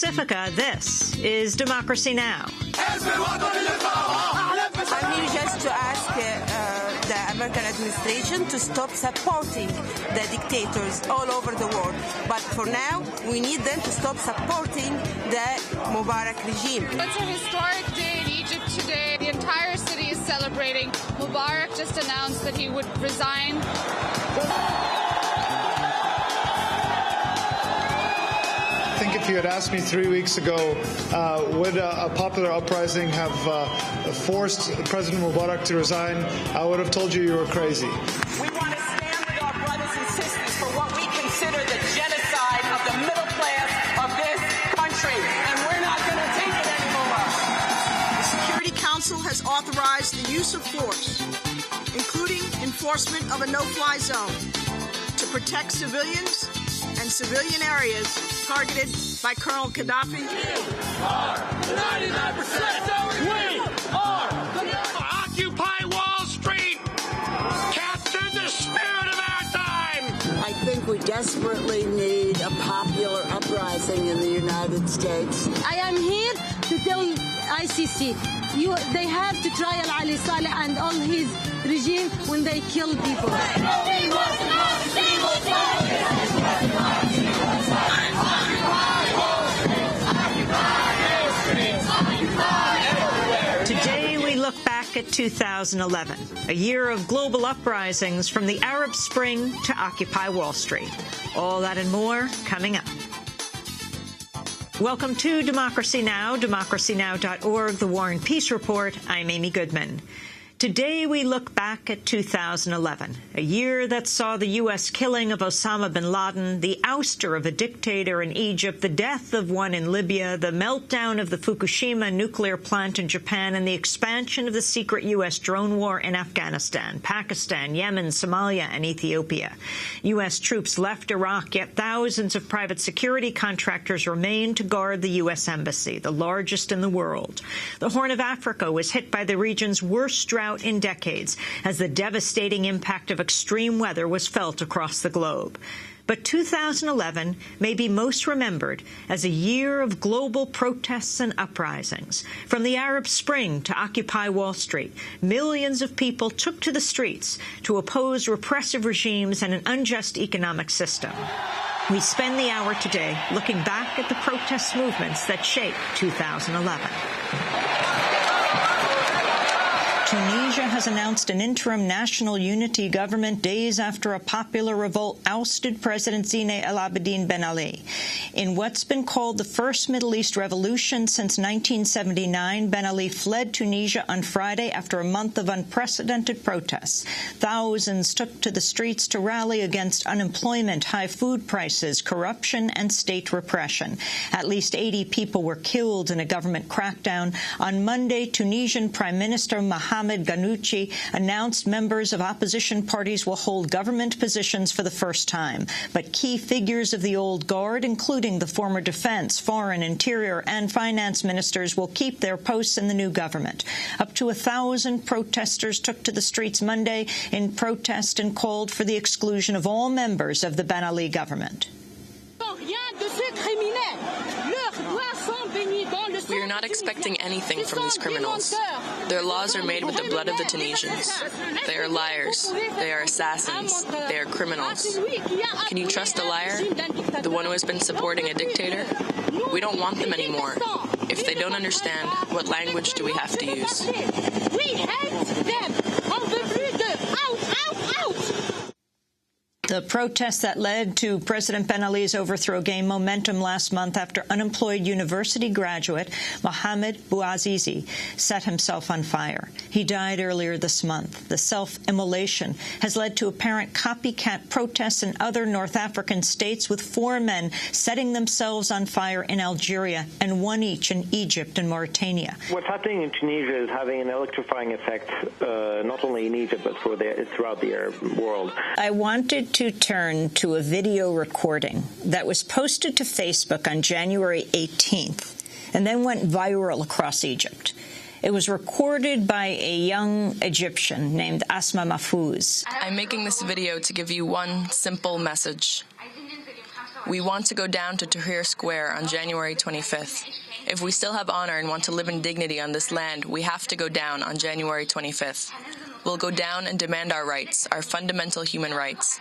Pacifica, this is Democracy Now! I'm here just to ask the American administration to stop supporting the dictators all over the world. But for now, we need them to stop supporting the Mubarak regime. It's a historic day in Egypt today. The entire city is celebrating. Mubarak just announced that he would resign. I think if you had asked me 3 weeks ago, would a popular uprising have forced President Mubarak to resign, I would have told you were crazy. We want to stand with our brothers and sisters for what we consider the genocide of the middle class of this country, and we're not going to take it anymore. The Security Council has authorized the use of force, including enforcement of a no-fly zone, to protect civilians and civilian areas targeted by Colonel Gaddafi. We are 99%. We are Occupy Wall Street. Capture the spirit of our time. I think we desperately need a popular uprising in the United States. I am here to tell ICC, they have to trial Ali Saleh and all his regime when they kill people. Today we look back at 2011, a year of global uprisings from the Arab Spring to Occupy Wall Street. All that and more coming up. Welcome to Democracy Now!, democracynow.org, The War and Peace Report. I'm Amy Goodman. Today we look back at 2011, a year that saw the U.S. killing of Osama bin Laden, the ouster of a dictator in Egypt, the death of one in Libya, the meltdown of the Fukushima nuclear plant in Japan, and the expansion of the secret U.S. drone war in Afghanistan, Pakistan, Yemen, Somalia, and Ethiopia. U.S. troops left Iraq, yet thousands of private security contractors remained to guard the U.S. Embassy, the largest in the world. The Horn of Africa was hit by the region's worst drought in decades as the devastating impact of extreme weather was felt across the globe. But 2011 may be most remembered as a year of global protests and uprisings. From the Arab Spring to Occupy Wall Street, millions of people took to the streets to oppose repressive regimes and an unjust economic system. We spend the hour today looking back at the protest movements that shaped 2011. Tunisia has announced an interim national unity government days after a popular revolt ousted President Zine El Abidine Ben Ali. In what's been called the first Middle East revolution since 1979, Ben Ali fled Tunisia on Friday after a month of unprecedented protests. Thousands took to the streets to rally against unemployment, high food prices, corruption, and state repression. At least 80 people were killed in a government crackdown. On Monday, Tunisian Prime Minister Mohamed Ghannouchi announced members of opposition parties will hold government positions for the first time. But key figures of the old guard, including the former defense, foreign, interior, and finance ministers, will keep their posts in the new government. Up to 1,000 protesters took to the streets Monday in protest and called for the exclusion of all members of the Ben Ali government. We are not expecting anything from these criminals. Their laws are made with the blood of the Tunisians. They are liars. They are assassins. They are criminals. Can you trust a liar? The one who has been supporting a dictator? We don't want them anymore. If they don't understand, what language do we have to use? We hate them. The protests that led to President Ben Ali's overthrow gained momentum last month after unemployed university graduate Mohamed Bouazizi set himself on fire. He died earlier this month. The self-immolation has led to apparent copycat protests in other North African states, with 4 men setting themselves on fire in Algeria and 1 each in Egypt and Mauritania. What's happening in Tunisia is having an electrifying effect, not only in Egypt, but throughout the Arab world. I wanted to turn to a video recording that was posted to Facebook on January 18th and then went viral across Egypt. It was recorded by a young Egyptian named Asma Mahfouz. I'm making this video to give you one simple message. We want to go down to Tahrir Square on January 25th. If we still have honor and want to live in dignity on this land, we have to go down on January 25th. We'll go down and demand our rights, our fundamental human rights.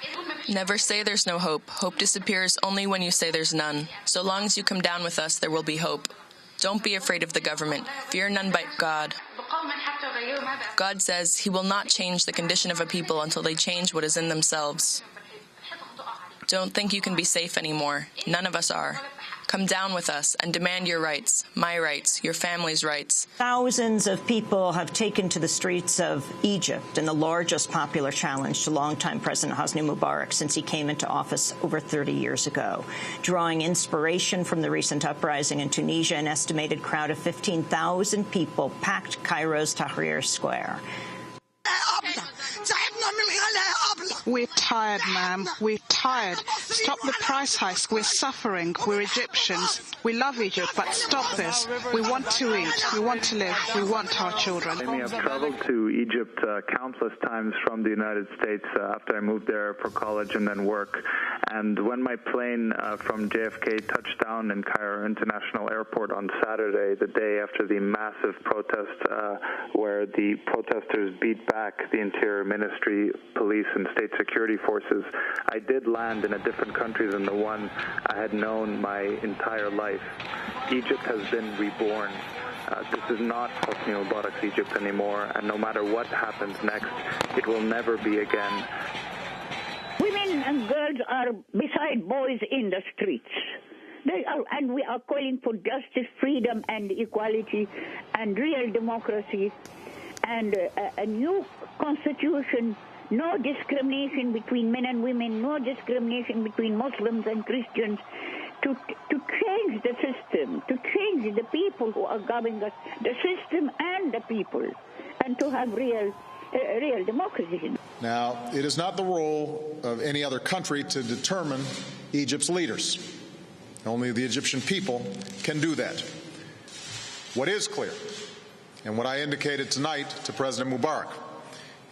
Never say there's no hope. Hope disappears only when you say there's none. So long as you come down with us, there will be hope. Don't be afraid of the government. Fear none but God. God says he will not change the condition of a people until they change what is in themselves. Don't think you can be safe anymore. None of us are. Come down with us and demand your rights, my rights, your family's rights. Thousands of people have taken to the streets of Egypt in the largest popular challenge to longtime President Hosni Mubarak since he came into office over 30 years ago. Drawing inspiration from the recent uprising in Tunisia, an estimated crowd of 15,000 people packed Cairo's Tahrir Square. We're tired, ma'am. We're tired. Stop the price hikes. We're suffering. We're Egyptians. We love Egypt, but stop this. We want to eat. We want to live. We want our children. I've traveled to Egypt countless times from the United States after I moved there for college and then work. And when my plane from JFK touched down in Cairo International Airport on Saturday, the day after the massive protest where the protesters beat back the Interior Ministry, police, and state security forces, I did land in a different country than the one I had known my entire life. Egypt has been reborn. This is not Hosni Mubarak's Egypt anymore, and no matter what happens next, it will never be again. Women and girls are beside boys in the streets. And we are calling for justice, freedom, and equality, and real democracy, and a new constitution. No discrimination between men and women, no discrimination between Muslims and Christians, to change the system, to change the people who are governing us, the system and the people, and to have real democracy. Now, it is not the role of any other country to determine Egypt's leaders. Only the Egyptian people can do that. What is clear, and what I indicated tonight to President Mubarak,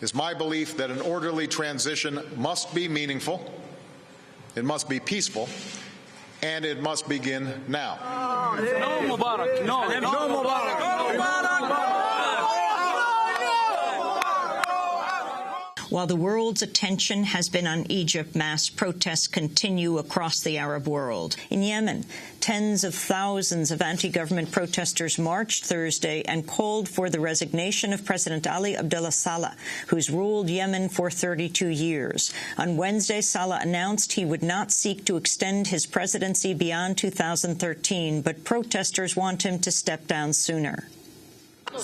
is my belief that an orderly transition must be meaningful, it must be peaceful, and it must begin now. No Mubarak, no Mubarak, no Mubarak. While the world's attention has been on Egypt, mass protests continue across the Arab world. In Yemen, tens of thousands of anti-government protesters marched Thursday and called for the resignation of President Ali Abdullah Saleh, who's ruled Yemen for 32 years. On Wednesday, Saleh announced he would not seek to extend his presidency beyond 2013, but protesters want him to step down sooner. We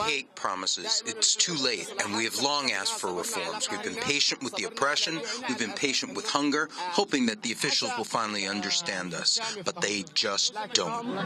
hate promises. It's too late, and we have long asked for reforms. We've been patient with the oppression. We've been patient with hunger, hoping that the officials will finally understand us. But they just don't.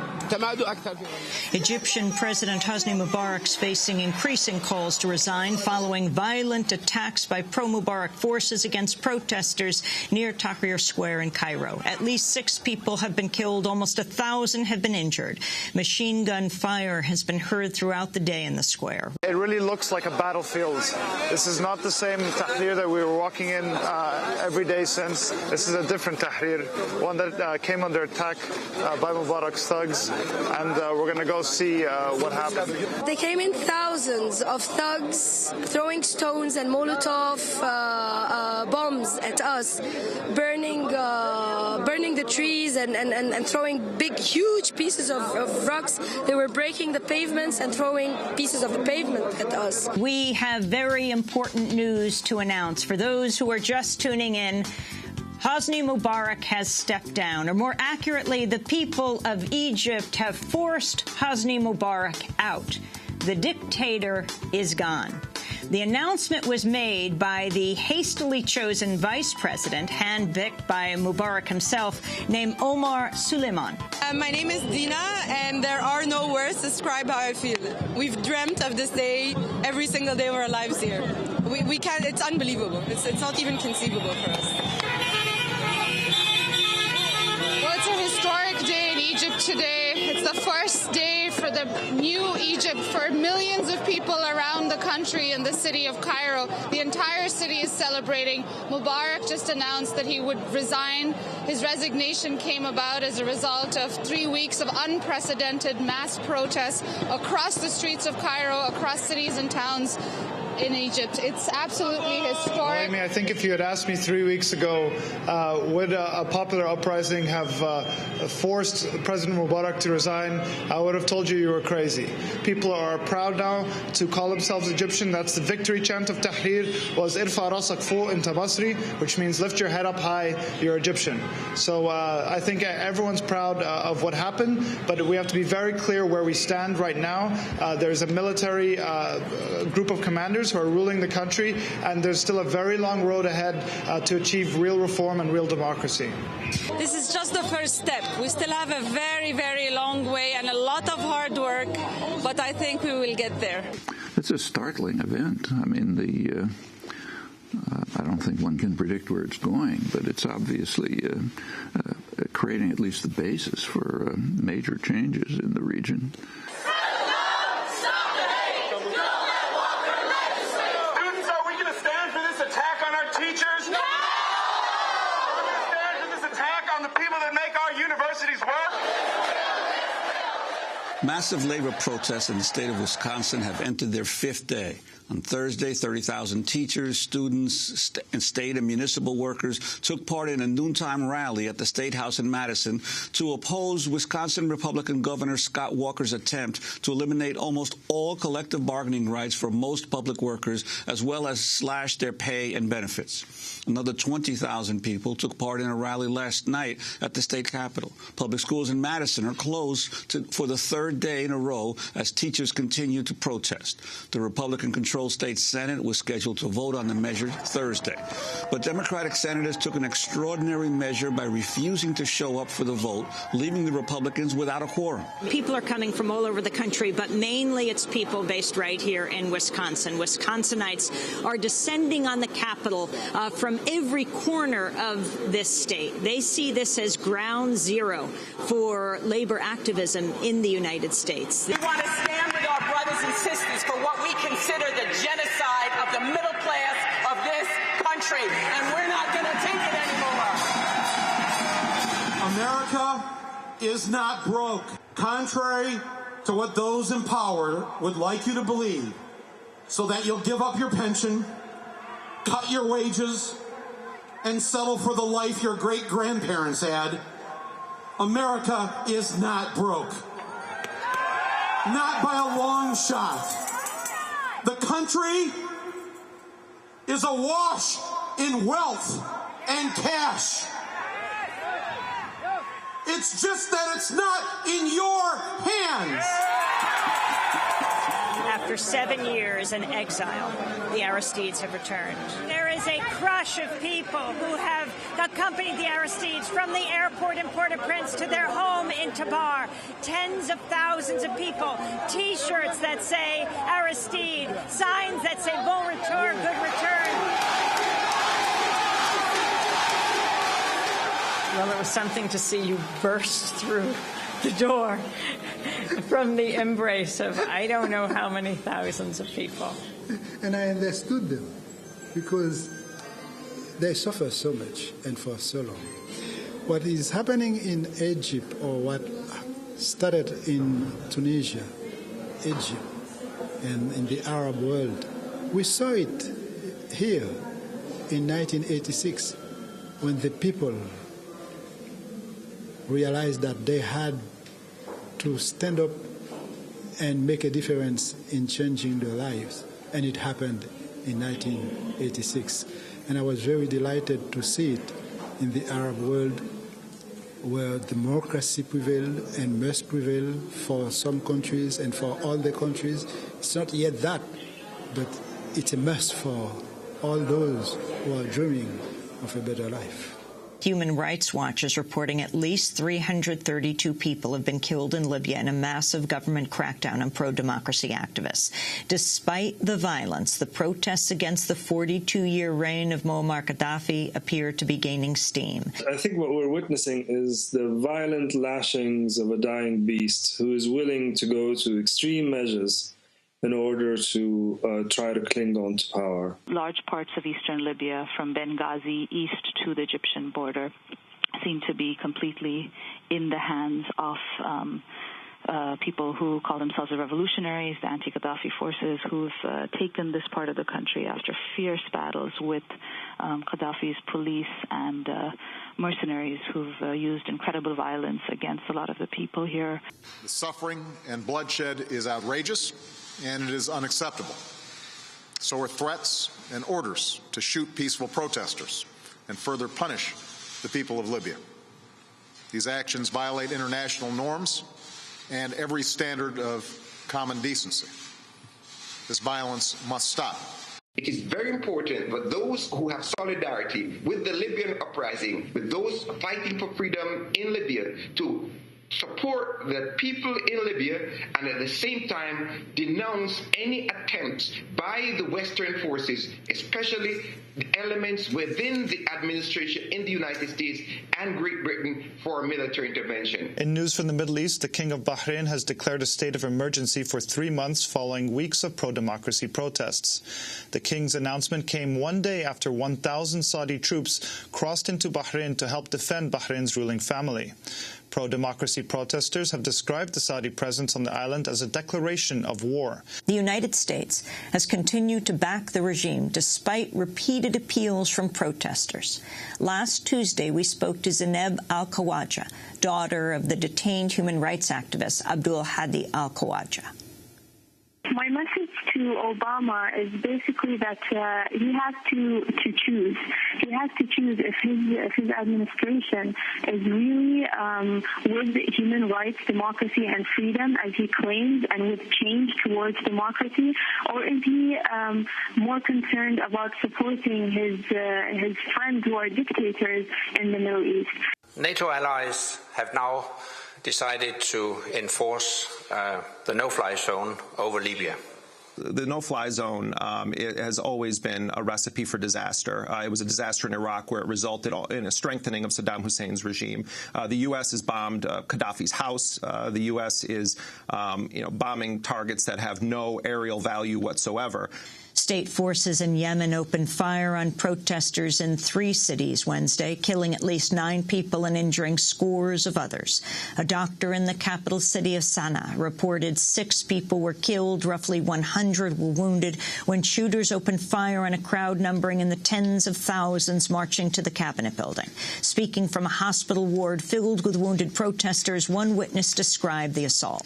Egyptian President Hosni Mubarak's facing increasing calls to resign following violent attacks by pro-Mubarak forces against protesters near Tahrir Square in Cairo. At least 6 people have been killed. Almost 1,000 have been injured. Machine gun fire has been heard throughout the day in the square. It really looks like a battlefield. This is not the same Tahrir that we were walking in every day since. This is a different Tahrir, one that came under attack by Mubarak's thugs, and we're going to go see what happened. They came in thousands of thugs throwing stones and Molotov bombs at us, burning the trees and throwing big, huge pieces of rocks. They were breaking the pavements and throwing pieces of the pavement at us. We have very important news to announce. For those who are just tuning in, Hosni Mubarak has stepped down, or more accurately, the people of Egypt have forced Hosni Mubarak out. The dictator is gone. The announcement was made by the hastily chosen vice president, handpicked by Mubarak himself, named Omar Suleiman. My name is Dina, and there are no words to describe how I feel. We've dreamt of this day every single day of our lives here. We can't, it's unbelievable. It's not even conceivable for us. Well, it's a historic day in Egypt today. It's the first day for the new Egypt for millions of people around the country in the city of Cairo. The entire city is celebrating. Mubarak just announced that he would resign. His resignation came about as a result of 3 weeks of unprecedented mass protests across the streets of Cairo, across cities and towns in Egypt. It's absolutely historic. Well, Amy, I think if you had asked me 3 weeks ago, would a popular uprising have forced President Mubarak to resign, I would have told you were crazy. People are proud now to call themselves Egyptian. That's the victory chant of Tahrir, was Irfa rasak fouq inta Masri, which means lift your head up high, you're Egyptian. So I think everyone's proud of what happened, but we have to be very clear where we stand right now. There's a military group of commanders who are ruling the country, and there's still a very long road ahead to achieve real reform and real democracy. This is just the first step. We still have a very, very long way and a lot of hard work, but I think we will get there. It's a startling event. I mean, I don't think one can predict where it's going, but it's obviously creating at least the basis for major changes in the region. Massive labor protests in the state of Wisconsin have entered their 5th day. On Thursday, 30,000 teachers, students, and state and municipal workers took part in a noontime rally at the State House in Madison to oppose Wisconsin Republican Governor Scott Walker's attempt to eliminate almost all collective bargaining rights for most public workers, as well as slash their pay and benefits. Another 20,000 people took part in a rally last night at the state capitol. Public schools in Madison are closed for the 3rd day in a row as teachers continue to protest. The Republican-controlled state Senate was scheduled to vote on the measure Thursday. But Democratic senators took an extraordinary measure by refusing to show up for the vote, leaving the Republicans without a quorum. People are coming from all over the country, but mainly it's people based right here in Wisconsin. Wisconsinites are descending on the Capitol from every corner of this state. They see this as ground zero for labor activism in the United States. We want to stand with our brothers and sisters for what we consider the genocide of the middle class of this country, and we're not going to take it anymore. America is not broke, contrary to what those in power would like you to believe, so that you'll give up your pension, cut your wages, and settle for the life your great-grandparents had. America is not broke. Not by a long shot. The country is awash in wealth and cash. It's just that it's not in your hands. After 7 years in exile, the Aristides have returned. There is a crush of people who have accompanied the Aristides from the airport in Port-au-Prince to their home in Tabar. Tens of thousands of people, T-shirts that say Aristide, signs that say bon retour, good return. Well, it was something to see you burst through the door from the embrace of I don't know how many thousands of people. And I understood them because they suffer so much and for so long. What is happening in Egypt, or what started in Tunisia, Egypt, and in the Arab world, we saw it here in 1986 when the people realized that they had to stand up and make a difference in changing their lives. And it happened in 1986. And I was very delighted to see it in the Arab world, where democracy prevailed and must prevail for some countries and for all the countries. It's not yet that, but it's a must for all those who are dreaming of a better life. Human Rights Watch is reporting at least 332 people have been killed in Libya in a massive government crackdown on pro-democracy activists. Despite the violence, the protests against the 42-year reign of Muammar Gaddafi appear to be gaining steam. I think what we're witnessing is the violent lashings of a dying beast who is willing to go to extreme measures in order to try to cling on to power. Large parts of eastern Libya, from Benghazi east to the Egyptian border, seem to be completely in the hands of people who call themselves the revolutionaries, the anti-Gaddafi forces, who've taken this part of the country after fierce battles with Gaddafi's police and mercenaries who've used incredible violence against a lot of the people here. The suffering and bloodshed is outrageous, and it is unacceptable. So are threats and orders to shoot peaceful protesters and further punish the people of Libya. These actions violate international norms and every standard of common decency. This violence must stop. It is very important that those who have solidarity with the Libyan uprising, with those fighting for freedom in Libya, to support the people in Libya and at the same time denounce any attempts by the Western forces, especially the elements within the administration in the United States and Great Britain, for military intervention. In news from the Middle East, the King of Bahrain has declared a state of emergency for 3 months following weeks of pro-democracy protests. The King's announcement came one day after 1,000 Saudi troops crossed into Bahrain to help defend Bahrain's ruling family. Pro-democracy protesters have described the Saudi presence on the island as a declaration of war. The United States has continued to back the regime despite repeated appeals from protesters. Last Tuesday, we spoke to Zineb al-Khawaja, daughter of the detained human rights activist Abdul Hadi al-Khawaja. My message to Obama is basically that he has to choose. He has to choose if his administration is really with human rights, democracy, and freedom, as he claims, and with change towards democracy, or is he more concerned about supporting his friends who are dictators in the Middle East? NATO allies have now decided to enforce the no-fly zone over Libya. The no-fly zone it has always been a recipe for disaster. It was a disaster in Iraq where it resulted in a strengthening of Saddam Hussein's regime. The U.S. has bombed Gaddafi's house. The U.S. is bombing targets that have no aerial value whatsoever. State forces in Yemen opened fire on protesters in 3 cities Wednesday, killing at least 9 people and injuring scores of others. A doctor in the capital city of Sana'a reported 6 people were killed, roughly 100 were wounded, when shooters opened fire on a crowd numbering in the tens of thousands marching to the cabinet building. Speaking from a hospital ward filled with wounded protesters, one witness described the assault.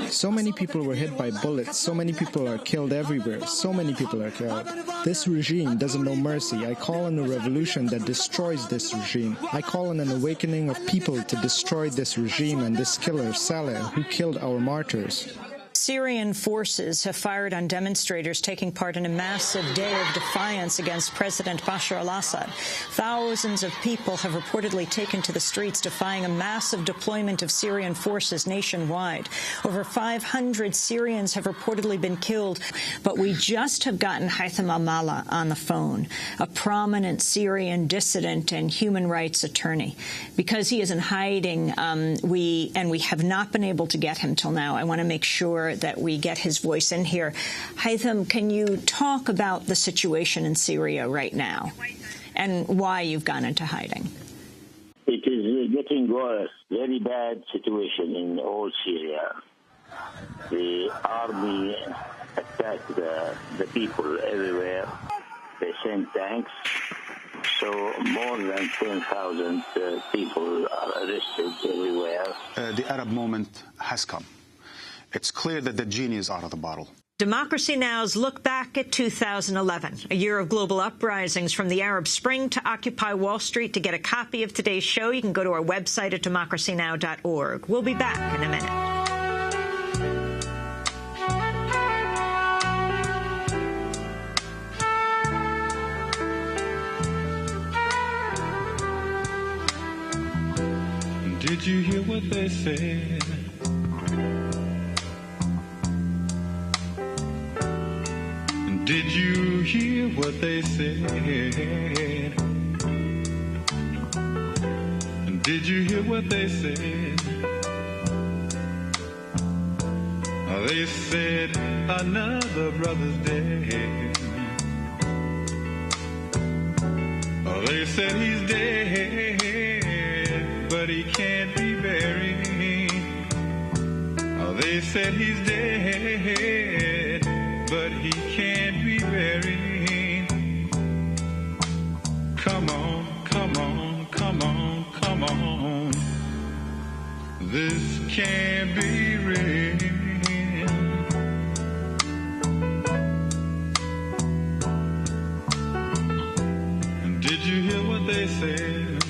So many people were hit by bullets. So many people are killed everywhere. So many people are killed. This regime doesn't know mercy. I call on a revolution that destroys this regime. I call on an awakening of people to destroy this regime and this killer, Saleh, who killed our martyrs. Syrian forces have fired on demonstrators taking part in a massive day of defiance against President Bashar al-Assad. Thousands of people have reportedly taken to the streets defying a massive deployment of Syrian forces nationwide. Over 500 Syrians have reportedly been killed, but we just have gotten Haitham al-Maleh on the phone, a prominent Syrian dissident and human rights attorney. Because he is in hiding, we have not been able to get him till now. I want to make sure that we get his voice in here. Haitham, can you talk about the situation in Syria right now and why you've gone into hiding? It is getting worse. Very bad situation in all Syria. The army attacked the people everywhere. They sent tanks. So more than 10,000 people are arrested everywhere. The Arab moment has come. It's clear that the genie is out of the bottle. Democracy Now's look back at 2011, a year of global uprisings from the Arab Spring to Occupy Wall Street. To get a copy of today's show, you can go to our website at democracynow.org. We'll be back in a minute. you hear what they said? Did you hear what they said? Did you hear what they said? They said another brother's dead. They said he's dead, but he can't be buried. They said he's dead, but he can't be buried. Come on, come on, come on, come on. This can't be real. Did you hear what they said?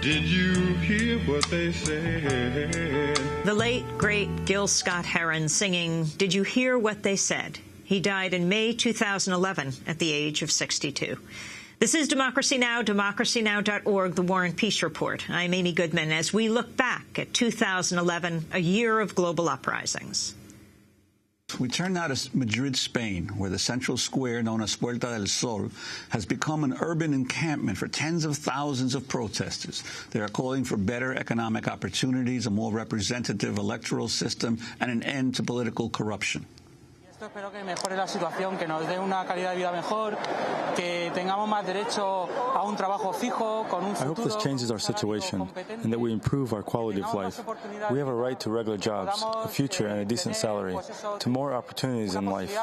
Did you hear what they said? The late, great Gil Scott-Heron singing Did You Hear What They Said? He died in May 2011 at the age of 62. This is Democracy Now!, democracynow.org, The War and Peace Report. I'm Amy Goodman as we look back at 2011, a year of global uprisings. We turn now to Madrid, Spain, where the central square known as Puerta del Sol has become an urban encampment for tens of thousands of protesters. They are calling for better economic opportunities, a more representative electoral system, and an end to political corruption. Espero que mejore la situación, que nos dé una calidad de vida mejor, que tengamos más derecho a un trabajo fijo, con un futuro. I hope this changes our situation and that we improve our quality of life. We have a right to regular jobs, a future and a decent salary, to more opportunities in life,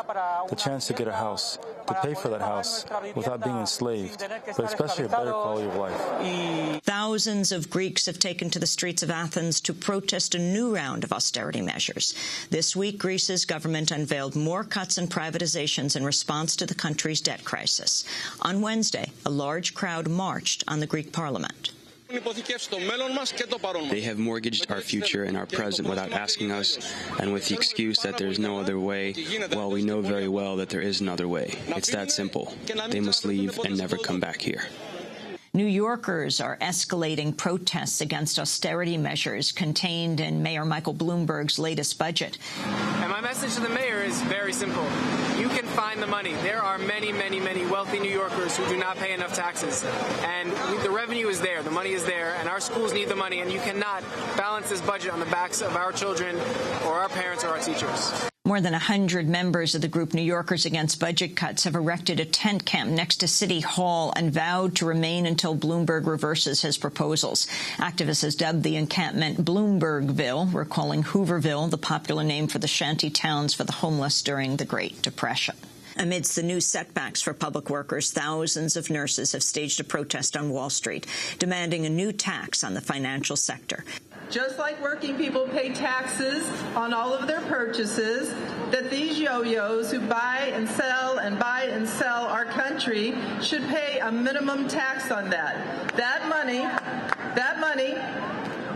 the chance to get a house, to pay for that house without being enslaved, but especially a better quality of life. Thousands of Greeks have taken to the streets of Athens to protest a new round of austerity measures. This week, Greece's government unveiled more cuts and privatizations in response to the country's debt crisis. On Wednesday, a large crowd marched on the Greek parliament. They have mortgaged our future and our present without asking us, and with the excuse that there's no other way. Well, we know very well that there is another way. It's that simple. They must leave and never come back here. New Yorkers are escalating protests against austerity measures contained in Mayor Michael Bloomberg's latest budget. And my message to the mayor is very simple. You can find the money. There are many, many, many wealthy New Yorkers who do not pay enough taxes. And the revenue is there, the money is there, and our schools need the money, and you cannot balance this budget on the backs of our children or our parents or our teachers. More than 100 members of the group New Yorkers Against Budget Cuts have erected a tent camp next to City Hall and vowed to remain until Bloomberg reverses his proposals. Activists have dubbed the encampment Bloombergville, recalling Hooverville, the popular name for the shanty towns for the homeless during the Great Depression. Amidst the new setbacks for public workers, thousands of nurses have staged a protest on Wall Street, demanding a new tax on the financial sector. Just like working people pay taxes on all of their purchases, that these yo-yos who buy and sell our country should pay a minimum tax on that. That money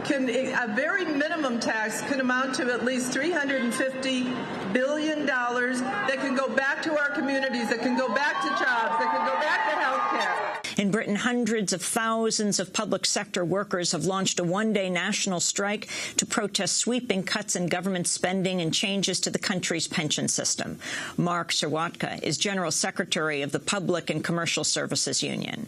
a very minimum tax can amount to at least $350 billion that can go back to our communities, that can go back to jobs, that can go back to health care. In Britain, hundreds of thousands of public sector workers have launched a one-day national strike to protest sweeping cuts in government spending and changes to the country's pension system. Mark Serwatka is General Secretary of the Public and Commercial Services Union.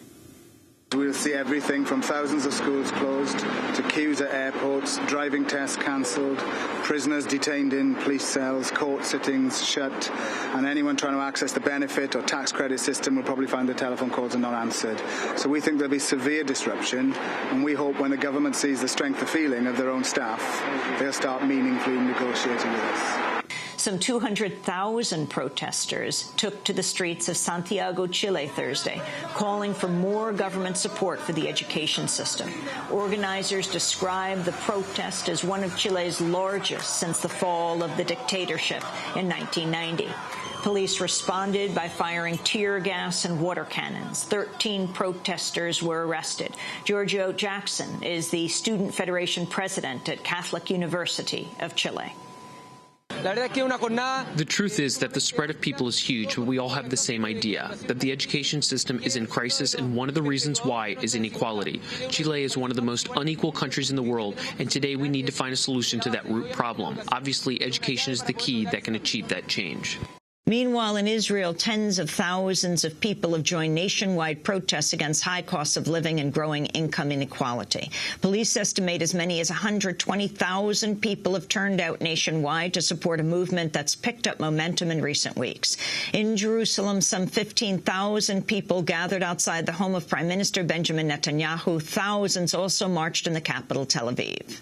We'll see everything from thousands of schools closed to queues at airports, driving tests cancelled, prisoners detained in police cells, court sittings shut, and anyone trying to access the benefit or tax credit system will probably find their telephone calls are not answered. So we think there'll be severe disruption, and we hope when the government sees the strength of feeling of their own staff, they'll start meaningfully negotiating with us. Some 200,000 protesters took to the streets of Santiago, Chile Thursday, calling for more government support for the education system. Organizers described the protest as one of Chile's largest since the fall of the dictatorship in 1990. Police responded by firing tear gas and water cannons. 13 protesters were arrested. Giorgio Jackson is the Student Federation president at Catholic University of Chile. The truth is that the spread of people is huge, but we all have the same idea, that the education system is in crisis, and one of the reasons why is inequality. Chile is one of the most unequal countries in the world, and today we need to find a solution to that root problem. Obviously, education is the key that can achieve that change. Meanwhile, in Israel, tens of thousands of people have joined nationwide protests against high costs of living and growing income inequality. Police estimate as many as 120,000 people have turned out nationwide to support a movement that's picked up momentum in recent weeks. In Jerusalem, some 15,000 people gathered outside the home of Prime Minister Benjamin Netanyahu. Thousands also marched in the capital, Tel Aviv.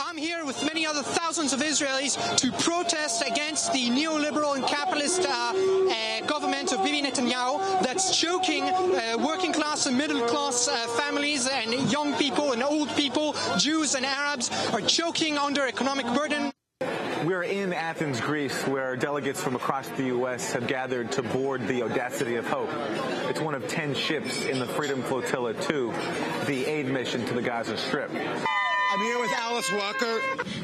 I'm here with many other thousands of Israelis to protest against the neoliberal and capitalist government of Bibi Netanyahu that's choking working class and middle class families and young people and old people, Jews and Arabs, are choking under economic burden. We're in Athens, Greece, where delegates from across the U.S. have gathered to board the Audacity of Hope. It's one of 10 ships in the Freedom Flotilla 2, the aid mission to the Gaza Strip. I'm here with Alice Walker.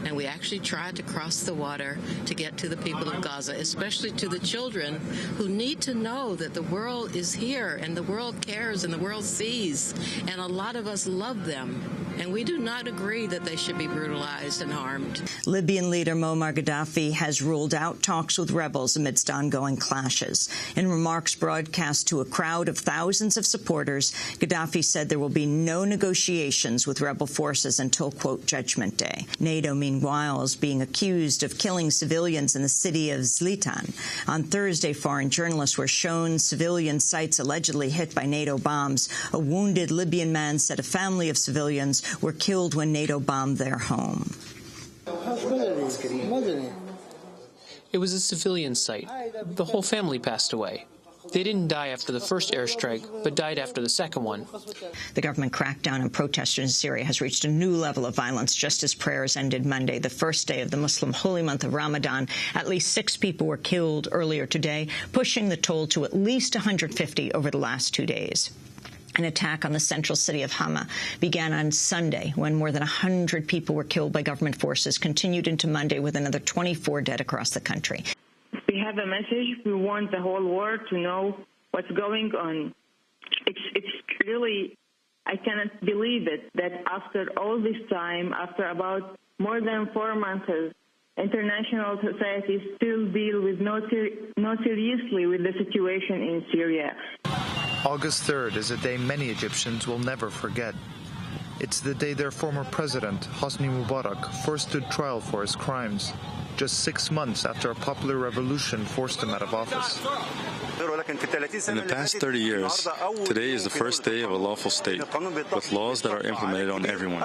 And we actually tried to cross the water to get to the people of Gaza, especially to the children who need to know that the world is here and the world cares and the world sees. And a lot of us love them. And we do not agree that they should be brutalized and harmed. Libyan leader Muammar Gaddafi has ruled out talks with rebels amidst ongoing clashes. In remarks broadcast to a crowd of thousands of supporters, Gaddafi said there will be no negotiations with rebel forces until, quote, Judgment Day. NATO, meanwhile, is being accused of killing civilians in the city of Zlitan. On Thursday, foreign journalists were shown civilian sites allegedly hit by NATO bombs. A wounded Libyan man said a family of civilians were killed when NATO bombed their home. It was a civilian site. The whole family passed away. They didn't die after the first airstrike, but died after the second one. The government crackdown on protesters in Syria has reached a new level of violence just as prayers ended Monday, the first day of the Muslim holy month of Ramadan. At least 6 people were killed earlier today, pushing the toll to at least 150 over the last 2 days. An attack on the central city of Hama began on Sunday when more than 100 people were killed by government forces, continued into Monday with another 24 dead across the country. We have a message. We want the whole world to know what's going on. It's really, I cannot believe it, that after all this time, after about more than 4 months, international society still deal with not seriously with the situation in Syria. August 3rd is a day many Egyptians will never forget. It's the day their former president, Hosni Mubarak, first stood trial for his crimes, just 6 months after a popular revolution forced him out of office. In the past 30 years, today is the first day of a lawful state, with laws that are implemented on everyone.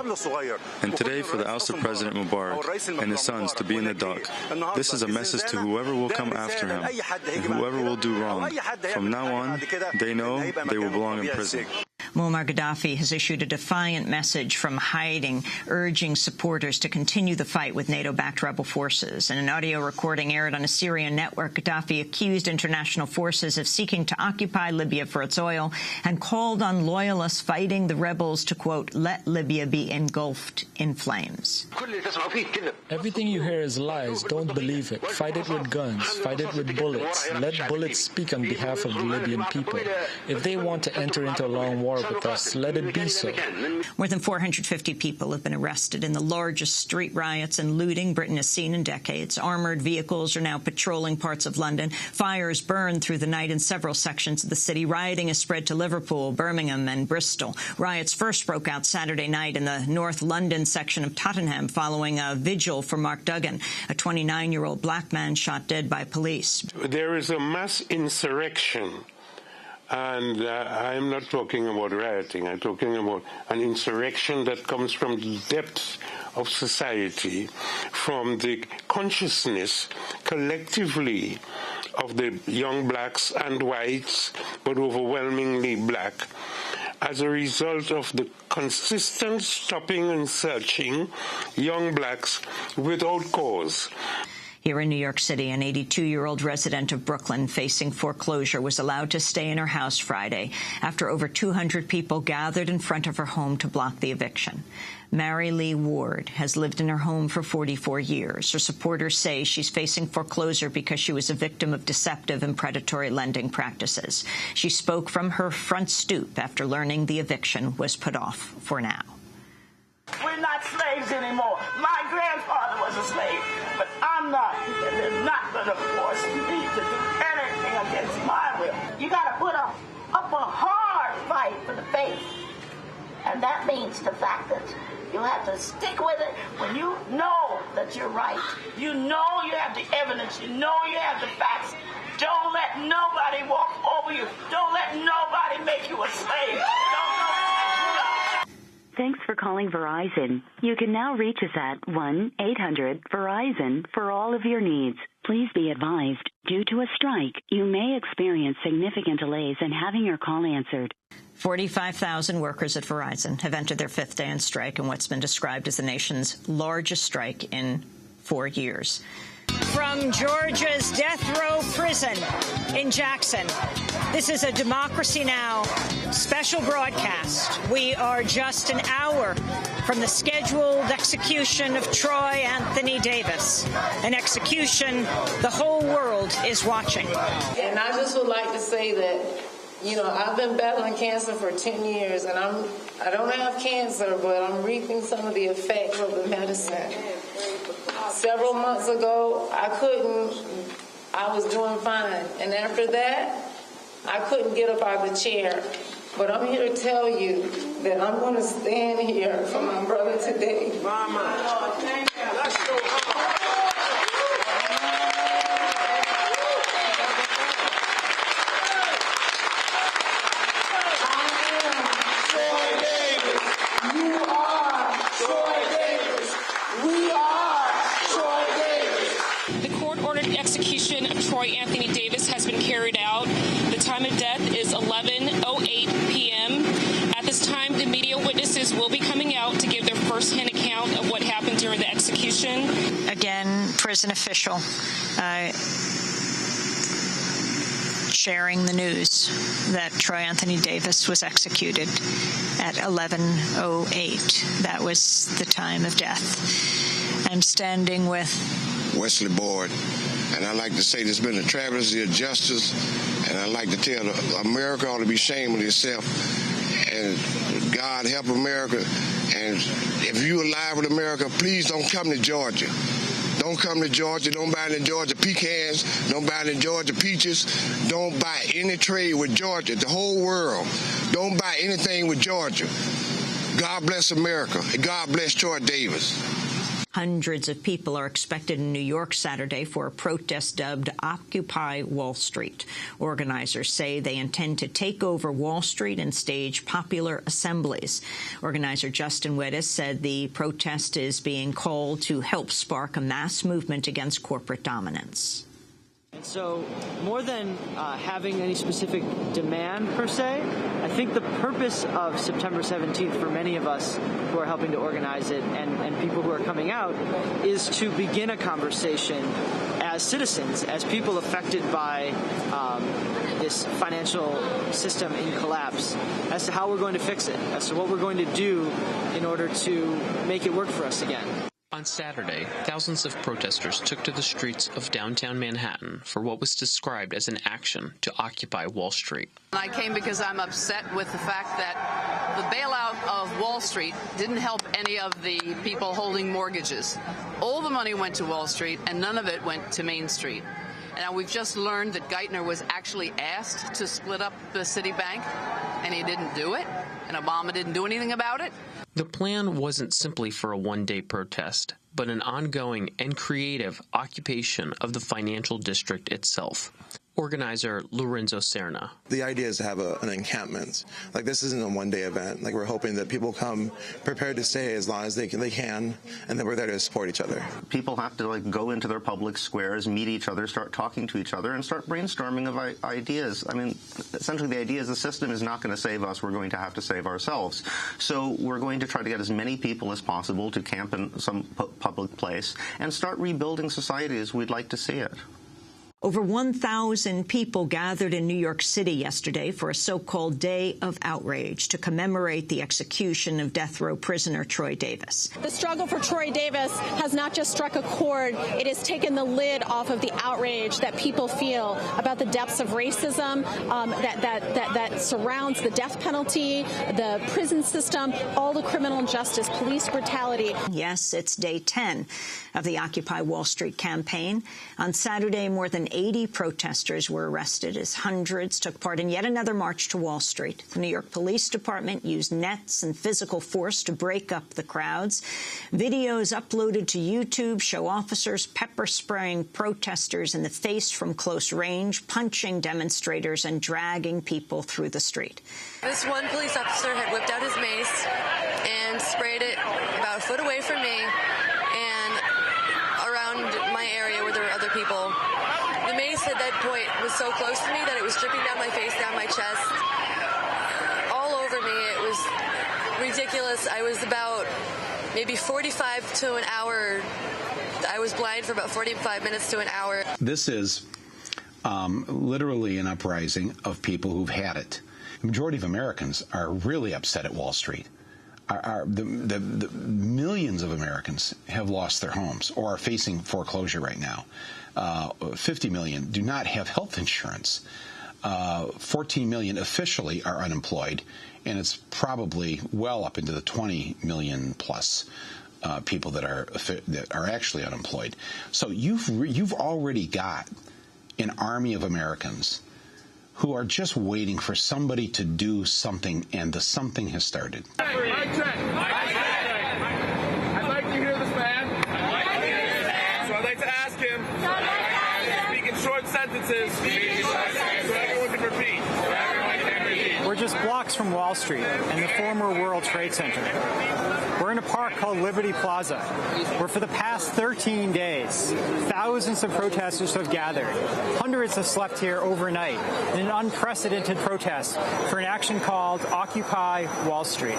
And today, for the ousted President Mubarak and his sons to be in the dock, this is a message to whoever will come after him and whoever will do wrong. From now on, they know they will belong in prison. Muammar Gaddafi has issued a defiant message from hiding, urging supporters to continue the fight with NATO-backed rebel forces. In an audio recording aired on a Syrian network, Gaddafi accused international forces of seeking to occupy Libya for its oil and called on loyalists fighting the rebels to, quote, let Libya be engulfed in flames. Everything you hear is lies. Don't believe it. Fight it with guns. Fight it with bullets. Let bullets speak on behalf of the Libyan people. If they want to enter into a long war with us, let it be so. More than 450 people have been arrested in the largest street riots and looting Britain has seen in decades. Armoured vehicles are now patrolling parts of London. Fires burned through the night in several sections of the city. Rioting has spread to Liverpool, Birmingham and Bristol. Riots first broke out Saturday night in the North London section of Tottenham following a vigil for Mark Duggan, a 29-year-old black man shot dead by police. There is a mass insurrection. And I'm not talking about rioting. I'm talking about an insurrection that comes from the depths of society, from the consciousness collectively of the young blacks and whites, but overwhelmingly black, as a result of the consistent stopping and searching young blacks without cause. Here in New York City, an 82-year-old resident of Brooklyn facing foreclosure was allowed to stay in her house Friday after over 200 people gathered in front of her home to block the eviction. Mary Lee Ward has lived in her home for 44 years. Her supporters say she's facing foreclosure because she was a victim of deceptive and predatory lending practices. She spoke from her front stoop after learning the eviction was put off for now. We're not slaves anymore. My grandfather was a slave, but I'm not. And they're not going to force me to do anything against my will. You got to put up a hard fight for the faith. And that means the fact that you have to stick with it when you know that you're right. You know you have the evidence. You know you have the facts. Don't let nobody walk over you. Don't let nobody make you a slave. Thanks for calling Verizon. You can now reach us at 1-800-VERIZON for all of your needs. Please be advised, due to a strike, you may experience significant delays in having your call answered. 45,000 workers at Verizon have entered their fifth day on strike in what's been described as the nation's largest strike in 4 years. From Georgia's death row prison in Jackson, this is a Democracy Now! Special broadcast. We are just an hour from the scheduled execution of Troy Anthony Davis, an execution the whole world is watching. And I just would like to say that, you know, I've been battling cancer for 10 years, and I don't have cancer, but I'm reaping some of the effects of the medicine. Several months ago, I was doing fine. And after that, I couldn't get up out of the chair. But I'm here to tell you that I'm going to stand here for my brother today. Mama. Thank you. Let's go. Execution of Troy Anthony Davis has been carried out. The time of death is 11:08 p.m. At this time, the media witnesses will be coming out to give their first-hand account of what happened during the execution. Again, prison official sharing the news that Troy Anthony Davis was executed at 11:08. That was the time of death. I'm standing with Whistleblowers. And I like to say there's been a travesty of justice, and I like to tell America ought to be ashamed of itself, and God help America. And if you're alive with America, please don't come to Georgia. Don't come to Georgia. Don't buy any Georgia pecans. Don't buy any Georgia peaches. Don't buy any trade with Georgia. The whole world. Don't buy anything with Georgia. God bless America. And God bless Troy Davis. Hundreds of people are expected in New York Saturday for a protest dubbed Occupy Wall Street. Organizers say they intend to take over Wall Street and stage popular assemblies. Organizer Justin Weddis said the protest is being called to help spark a mass movement against corporate dominance. And so more than having any specific demand per se, I think the purpose of September 17th for many of us who are helping to organize it and people who are coming out is to begin a conversation as citizens, as people affected by this financial system in collapse, as to how we're going to fix it, as to what we're going to do in order to make it work for us again. On Saturday, thousands of protesters took to the streets of downtown Manhattan for what was described as an action to occupy Wall Street. I came because I'm upset with the fact that the bailout of Wall Street didn't help any of the people holding mortgages. All the money went to Wall Street, and none of it went to Main Street. And now we've just learned that Geithner was actually asked to split up the Citibank, and he didn't do it, and Obama didn't do anything about it. The plan wasn't simply for a one-day protest, but an ongoing and creative occupation of the financial district itself. Organizer Lorenzo Serna. The idea is to have an encampment. Like, this isn't a one-day event. Like, we're hoping that people come prepared to stay as long as they can, and then we're there to support each other. People have to go into their public squares, meet each other, start talking to each other, and start brainstorming of ideas. I mean, essentially the idea is the system is not going to save us. We're going to have to save ourselves. So we're going to try to get as many people as possible to camp in some public place and start rebuilding society as we'd like to see it. Over 1,000 people gathered in New York City yesterday for a so-called Day of Outrage to commemorate the execution of death row prisoner Troy Davis. The struggle for Troy Davis has not just struck a chord, it has taken the lid off of the outrage that people feel about the depths of racism that surrounds the death penalty, the prison system, all the criminal injustice, police brutality. Yes, it's day 10 of the Occupy Wall Street campaign. On Saturday, more than 80 protesters were arrested as hundreds took part in yet another march to Wall Street. The New York Police Department used nets and physical force to break up the crowds. Videos uploaded to YouTube show officers pepper spraying protesters in the face from close range, punching demonstrators and dragging people through the street. This one police officer had whipped out his mace and sprayed it about a foot away from me and around my area where there were other people. The mace at that point was so close to me that it was dripping down my face, down my chest, all over me. It was ridiculous. I was about maybe 45 to an hour. I was blind for about 45 minutes to an hour. This is literally an uprising of people who've had it. The majority of Americans are really upset at Wall Street. The millions of Americans have lost their homes or are facing foreclosure right now. 50 million do not have health insurance. 14 million officially are unemployed, and it's probably well up into the 20 million plus people that are actually unemployed. So you've already got an army of Americans who are just waiting for somebody to do something, and the something has started. I'd like to hear this man. So I'd like to ask him to speak in short sentences so everyone can repeat. We're just blocks from Wall Street and the former World Trade Center. We're in a park called Liberty Plaza, where for the past 13 days, thousands of protesters have gathered. Hundreds have slept here overnight in an unprecedented protest for an action called Occupy Wall Street.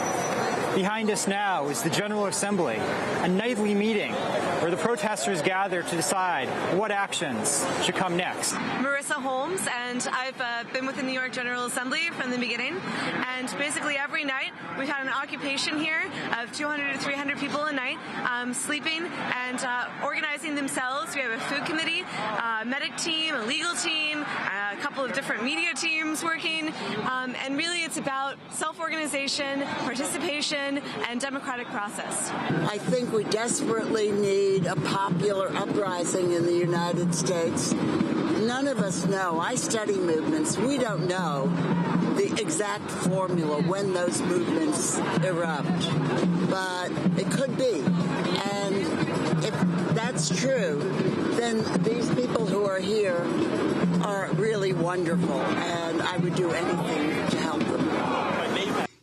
Behind us now is the General Assembly, a nightly meeting where the protesters gather to decide what actions should come next. Marissa Holmes, and I've been with the New York General Assembly from the beginning, and basically every night we've had an occupation here of 200 to 300 people a night sleeping and organizing themselves. We have a food committee, a medic team, a legal team, a couple of different media teams working, and really it's about self-organization, participation, and democratic process. I think we desperately need a popular uprising in the United States. None of us know. I study movements. We don't know the exact formula when those movements erupt, but it could be. And if that's true, then these people who are here are really wonderful, and I would do anything to help them.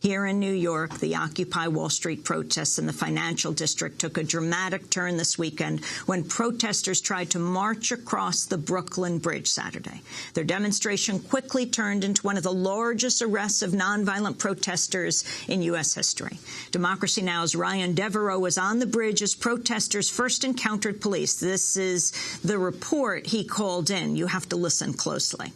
Here in New York, the Occupy Wall Street protests in the financial district took a dramatic turn this weekend when protesters tried to march across the Brooklyn Bridge Saturday. Their demonstration quickly turned into one of the largest arrests of nonviolent protesters in U.S. history. Democracy Now!'s Ryan Devereaux was on the bridge as protesters first encountered police. This is the report he called in. You have to listen closely.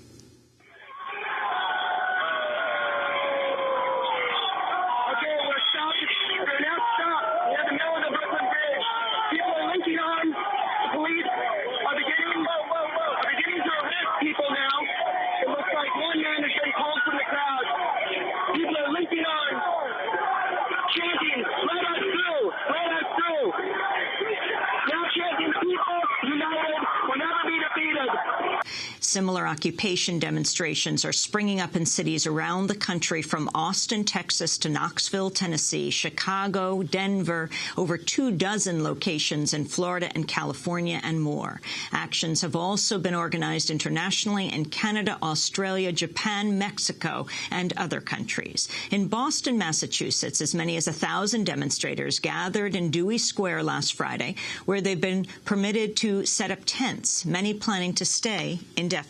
Similar occupation demonstrations are springing up in cities around the country, from Austin, Texas to Knoxville, Tennessee, Chicago, Denver, over 24 locations in Florida and California, and more. Actions have also been organized internationally in Canada, Australia, Japan, Mexico, and other countries. In Boston, Massachusetts, as many as 1,000 demonstrators gathered in Dewey Square last Friday, where they've been permitted to set up tents, many planning to stay indefinitely.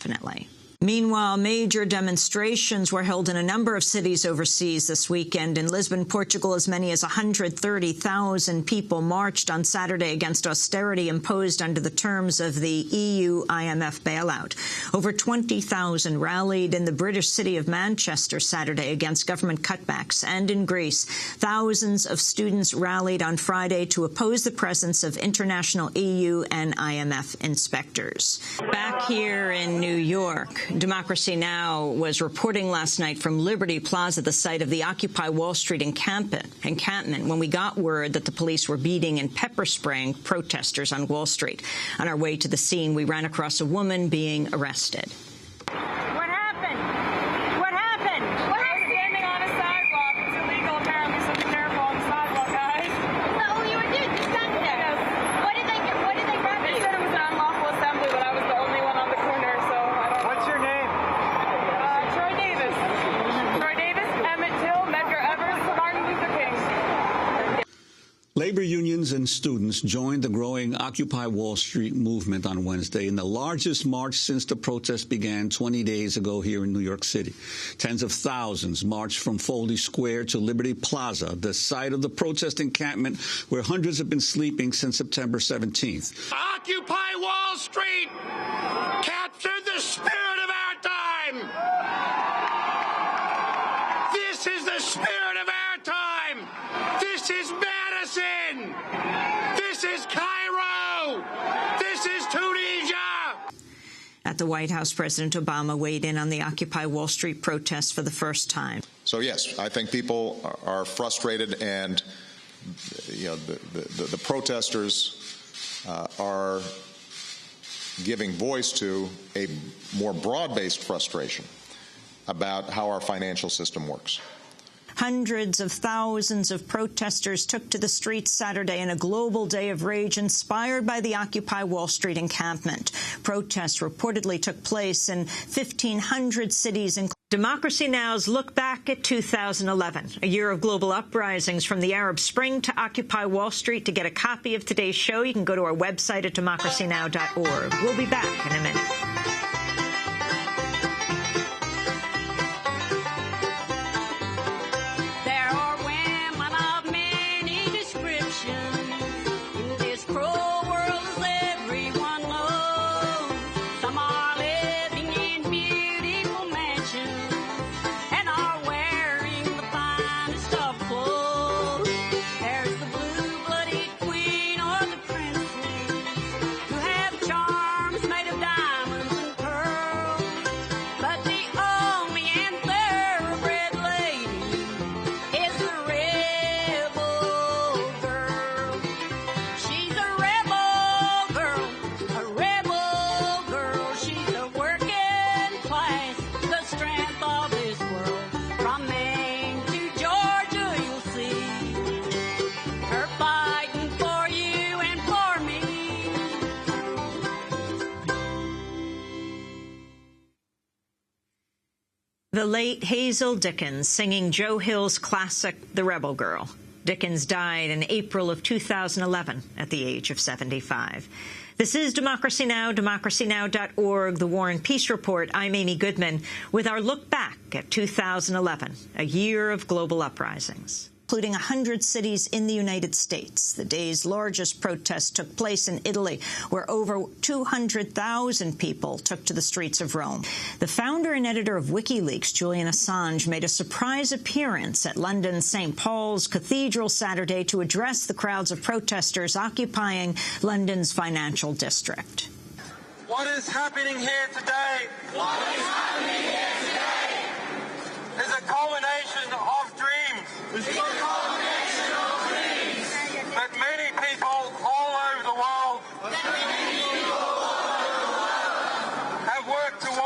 Meanwhile, major demonstrations were held in a number of cities overseas this weekend. In Lisbon, Portugal, as many as 130,000 people marched on Saturday against austerity imposed under the terms of the EU-IMF bailout. Over 20,000 rallied in the British city of Manchester Saturday against government cutbacks. And in Greece, thousands of students rallied on Friday to oppose the presence of international EU and IMF inspectors. Back here in New York, Democracy Now! Was reporting last night from Liberty Plaza, the site of the Occupy Wall Street encampment, when we got word that the police were beating and pepper spraying protesters on Wall Street. On our way to the scene, we ran across a woman being arrested. What happened? What happened? What happened? Standing on a sidewalk. It's illegal, apparently, so be careful on the sidewalk, guys. So you were doing just standing there? Yes. What did they grab you? They said it was an unlawful assembly, but I was the only one on the corner, so I don't know. What's your name? Troy Davis. Troy Davis, Emmett Till, Medgar Evers, Martin Luther King. Labor unions and students joined the growing Occupy Wall Street movement on Wednesday in the largest march since the protest began 20 days ago here in New York City. Tens of thousands marched from Foley Square to Liberty Plaza, the site of the protest encampment where hundreds have been sleeping since September 17th. Occupy Wall Street! Capture the spirit of our time! This is the spirit of our time! This is Madison! This is Cairo! This is Tunisia! At the White House, President Obama weighed in on the Occupy Wall Street protests for the first time. So, yes, I think people are frustrated, and the protesters are giving voice to a more broad-based frustration about how our financial system works. Hundreds of thousands of protesters took to the streets Saturday in a global day of rage inspired by the Occupy Wall Street encampment. Protests reportedly took place in 1,500 cities, including Democracy Now!'s look back at 2011, a year of global uprisings from the Arab Spring to Occupy Wall Street. To get a copy of today's show, you can go to our website at democracynow.org. We'll be back in a minute. The late Hazel Dickens singing Joe Hill's classic, The Rebel Girl. Dickens died in April of 2011 at the age of 75. This is Democracy Now!, democracynow.org, The War and Peace Report. I'm Amy Goodman with our look back at 2011, a year of global uprisings, including 100 cities in the United States. The day's largest protest took place in Italy, where over 200,000 people took to the streets of Rome. The founder and editor of WikiLeaks, Julian Assange, made a surprise appearance at London's St. Paul's Cathedral Saturday to address the crowds of protesters occupying London's financial district. What is happening here today? What is happening here today is a culmination of dreams. It's a culmination of dreams that many people all over the world have worked towards.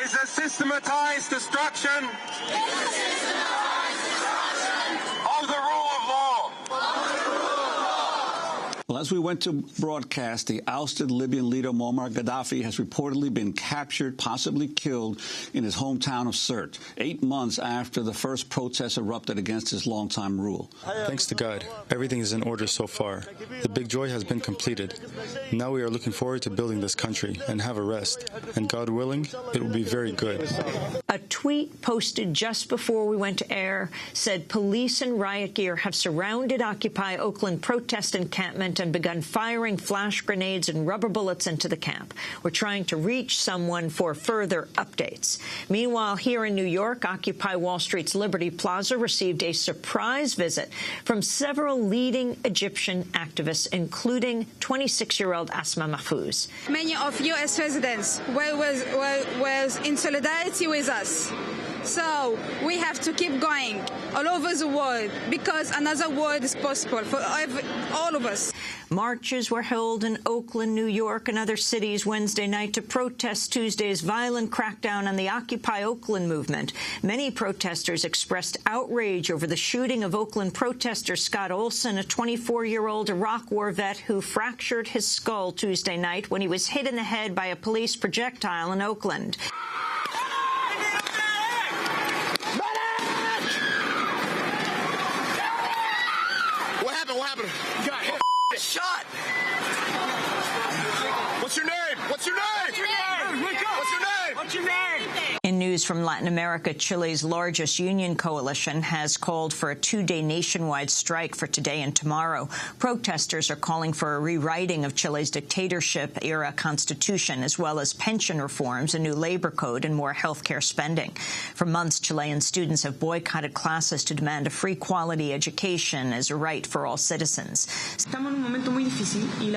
is the systematized destruction of the rule of law. Well, as we went to broadcast, the ousted Libyan leader Muammar Gaddafi has reportedly been captured, possibly killed, in his hometown of Sirte, 8 months after the first protests erupted against his longtime rule. Thanks to God, everything is in order so far. The big joy has been completed. Now we are looking forward to building this country and have a rest. And God willing, it will be very good. A tweet posted just before we went to air said police and riot gear have surrounded Occupy Oakland protest encampment and begun firing flash grenades and rubber bullets into the camp. We're trying to reach someone for further updates. Meanwhile, here in New York, Occupy Wall Street's Liberty Plaza received a surprise visit from several leading Egyptian activists, including 26-year-old Asma Mahfouz. Many of U.S. residents were in solidarity with us. So we have to keep going all over the world because another world is possible for all of us. Marches were held in Oakland, New York, and other cities Wednesday night to protest Tuesday's violent crackdown on the Occupy Oakland movement. Many protesters expressed outrage over the shooting of Oakland protester Scott Olson, a 24-year-old Iraq War vet who fractured his skull Tuesday night when he was hit in the head by a police projectile in Oakland. What happened? You got hit. Shot. What's your name? What's your name? What's your name? What's your name? What's your name? In news from Latin America, Chile's largest union coalition has called for a 2-day nationwide strike for today and tomorrow. Protesters are calling for a rewriting of Chile's dictatorship-era constitution, as well as pension reforms, a new labor code, and more health care spending. For months, Chilean students have boycotted classes to demand a free quality education as a right for all citizens.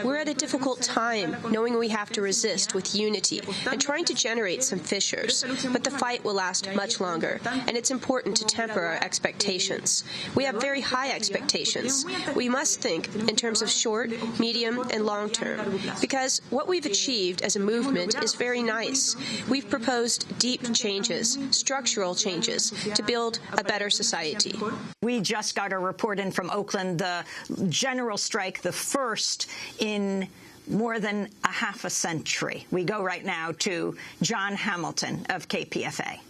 We're at a difficult time, knowing we have to resist with unity and trying to generate some fissures. But the fight will last much longer, and it's important to temper our expectations. We have very high expectations. We must think in terms of short, medium, and long term, because what we've achieved as a movement is very nice. We've proposed deep changes, structural changes, to build a better society. We just got a report in from Oakland, the general strike, the first in more than a half a century. We go right now to John Hamilton of KPFA.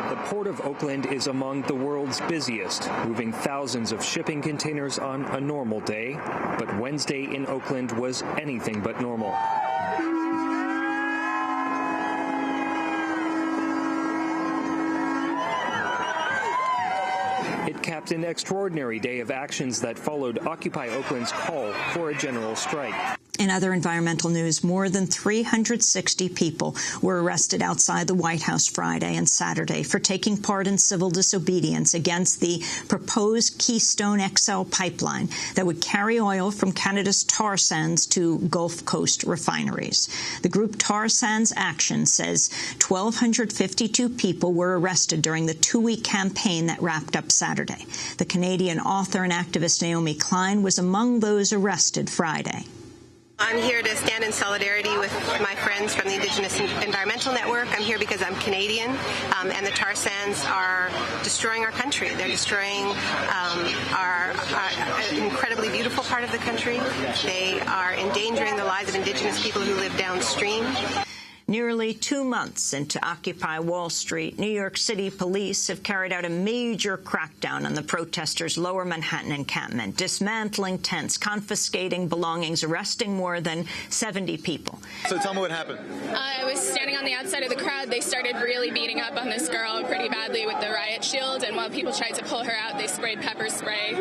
The Port of Oakland is among the world's busiest, moving thousands of shipping containers on a normal day. But Wednesday in Oakland was anything but normal. It capped an extraordinary day of actions that followed Occupy Oakland's call for a general strike. In other environmental news, more than 360 people were arrested outside the White House Friday and Saturday for taking part in civil disobedience against the proposed Keystone XL pipeline that would carry oil from Canada's tar sands to Gulf Coast refineries. The group Tar Sands Action says 1,252 people were arrested during the 2-week campaign that wrapped up Saturday. The Canadian author and activist Naomi Klein was among those arrested Friday. I'm here to stand in solidarity with my friends from the Indigenous Environmental Network. I'm here because I'm Canadian, and the tar sands are destroying our country. They're destroying our incredibly beautiful part of the country. They are endangering the lives of Indigenous people who live downstream. Nearly 2 months into Occupy Wall Street, New York City police have carried out a major crackdown on the protesters' Lower Manhattan encampment, dismantling tents, confiscating belongings, arresting more than 70 people. So tell me what happened. I was standing on the outside of the crowd. They started really beating up on this girl pretty badly with the riot shield, and while people tried to pull her out, they sprayed pepper spray,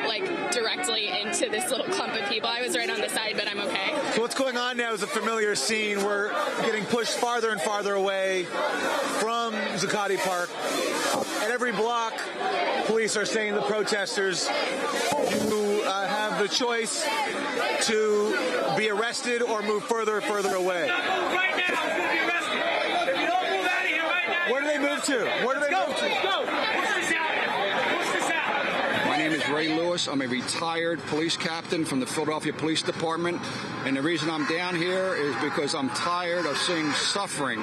like, directly into this little clump of people. I was right on the side, but I'm okay. So what's going on now is a familiar scene. We're getting pushed farther and farther away from Zuccotti Park. At every block, police are saying to the protesters, you have the choice to be arrested or move further and further away. Right now, you're going to be arrested. If you don't move out of here right now. Where do they move to? Where do they move to? Let's go. Push this out. Push this out. My name name is Ray Lewis. I'm a retired police captain from the Philadelphia Police Department. And the reason I'm down here is because I'm tired of seeing suffering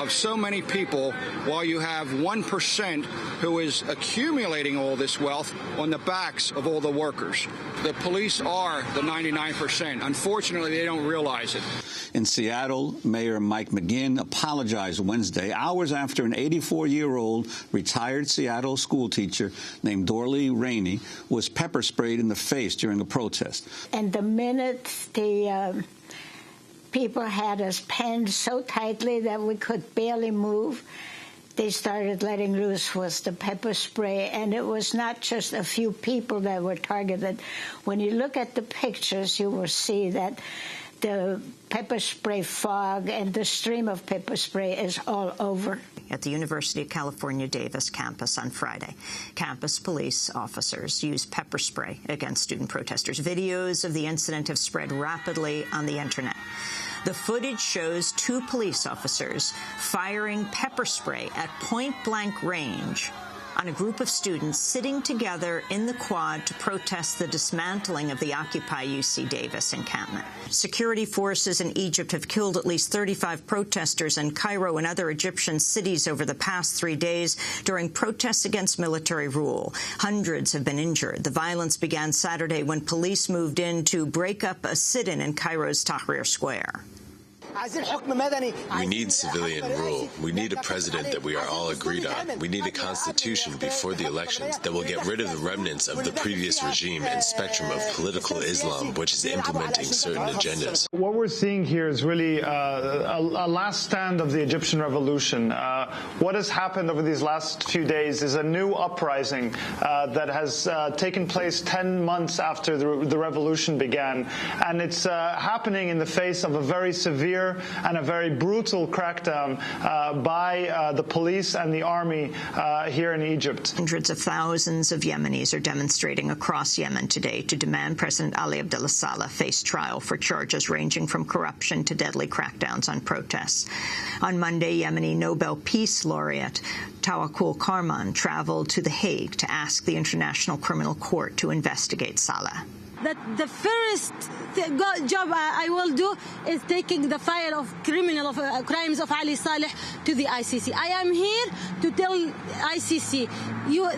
of so many people while you have 1% who is accumulating all this wealth on the backs of all the workers. The police are the 99%. Unfortunately, they don't realize it. In Seattle, Mayor Mike McGinn apologized Wednesday, hours after an 84-year-old retired Seattle school teacher named Dorley Rainey was pepper sprayed in the face during a protest. And the minute the people had us penned so tightly that we could barely move, they started letting loose was the pepper spray, and it was not just a few people that were targeted. When you look at the pictures, you will see that the pepper spray fog and the stream of pepper spray is all over. At the University of California, Davis campus on Friday, campus police officers used pepper spray against student protesters. Videos of the incident have spread rapidly on the internet. The footage shows 2 police officers firing pepper spray at point-blank range on a group of students sitting together in the quad to protest the dismantling of the Occupy UC Davis encampment. Security forces in Egypt have killed at least 35 protesters in Cairo and other Egyptian cities over the past 3 days during protests against military rule. Hundreds have been injured. The violence began Saturday when police moved in to break up a sit-in in Cairo's Tahrir Square. We need civilian rule. We need a president that we are all agreed on. We need a constitution before the elections that will get rid of the remnants of the previous regime and spectrum of political Islam, which is implementing certain agendas. What we're seeing here is really a last stand of the Egyptian revolution. What has happened over these last few days is a new uprising that has taken place 10 months after the revolution began. And it's happening in the face of a very severe and a very brutal crackdown by the police and the army here in Egypt. Hundreds of thousands of Yemenis are demonstrating across Yemen today to demand President Ali Abdullah Saleh face trial for charges ranging from corruption to deadly crackdowns on protests. On Monday, Yemeni Nobel Peace Laureate Tawakkol Karman traveled to The Hague to ask the International Criminal Court to investigate Saleh. That the first job I will do is taking the file of crimes of Ali Saleh to the ICC. I am here to tell ICC,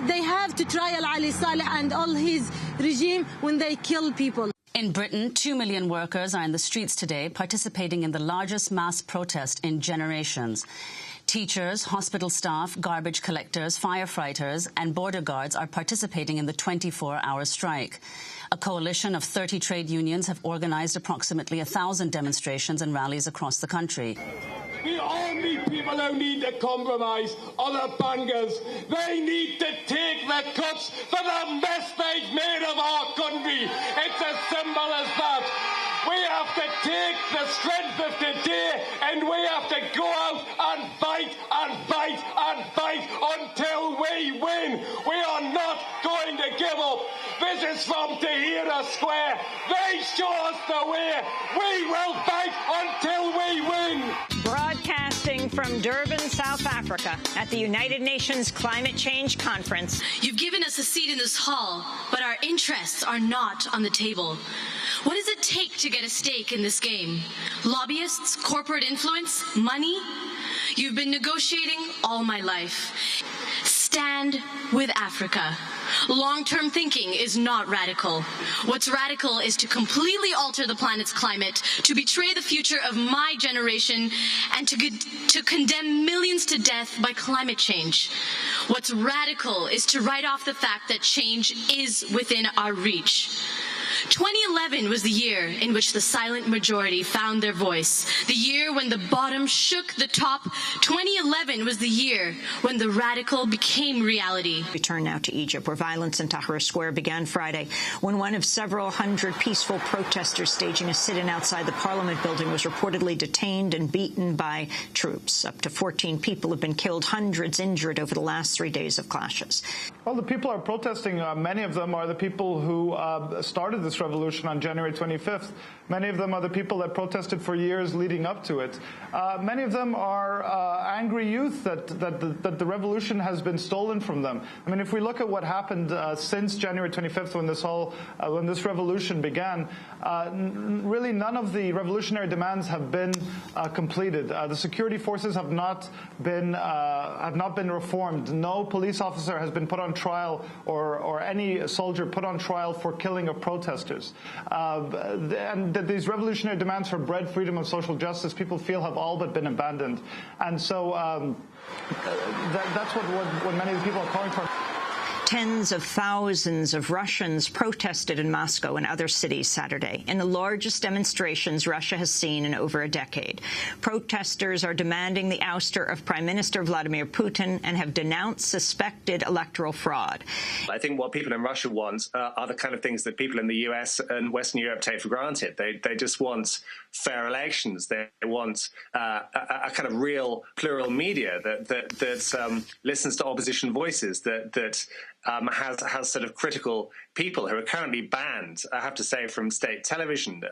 they have to trial Ali Saleh and all his regime when they kill people. In Britain, 2 million workers are in the streets today participating in the largest mass protest in generations. Teachers, hospital staff, garbage collectors, firefighters and border guards are participating in the 24-hour strike. A coalition of 30 trade unions have organized approximately 1,000 demonstrations and rallies across the country. The only people who need to compromise are the bankers. They need to take the cuts for the mess they've made of our country. It's as simple as that. We have to take the strength of today and we have to go out and fight and fight and fight until we win. We are not going to give up. This is from Tahrir Square. They show us the way. We will fight until we win. Broadcasting from Durban, South Africa, at the United Nations Climate Change Conference. You've given us a seat in this hall, but our interests are not on the table. What does it take to get a stake in this game? Lobbyists, corporate influence, money? You've been negotiating all my life. Stand with Africa. Long-term thinking is not radical. What's radical is to completely alter the planet's climate, to betray the future of my generation, and to condemn millions to death by climate change. What's radical is to write off the fact that change is within our reach. 2011 was the year in which the silent majority found their voice. The year when the bottom shook the top. 2011 was the year when the radical became reality. We turn now to Egypt, where violence in Tahrir Square began Friday when one of several hundred peaceful protesters staging a sit-in outside the parliament building was reportedly detained and beaten by troops. Up to 14 people have been killed, hundreds injured over the last 3 days of clashes. Well, the people are protesting. Many of them are the people who started this this revolution on January 25th. Many of them are the people that protested for years leading up to it. Many of them are angry youth that the revolution has been stolen from them. I mean, if we look at what happened since January 25th, when this revolution began, really none of the revolutionary demands have been completed. The security forces have not been reformed. No police officer has been put on trial, or any soldier put on trial for killing of protesters. And these revolutionary demands for bread, freedom, and social justice, people feel have all but been abandoned. And so that's what many of the people are calling for. Tens of thousands of Russians protested in Moscow and other cities Saturday in the largest demonstrations Russia has seen in over a decade. Protesters are demanding the ouster of Prime Minister Vladimir Putin and have denounced suspected electoral fraud. I think what people in Russia want are the kind of things that people in the US and Western Europe take for granted. They just want fair elections. They want a kind of real plural media that listens to opposition voices, that has sort of critical people who are currently banned, I have to say, from state television.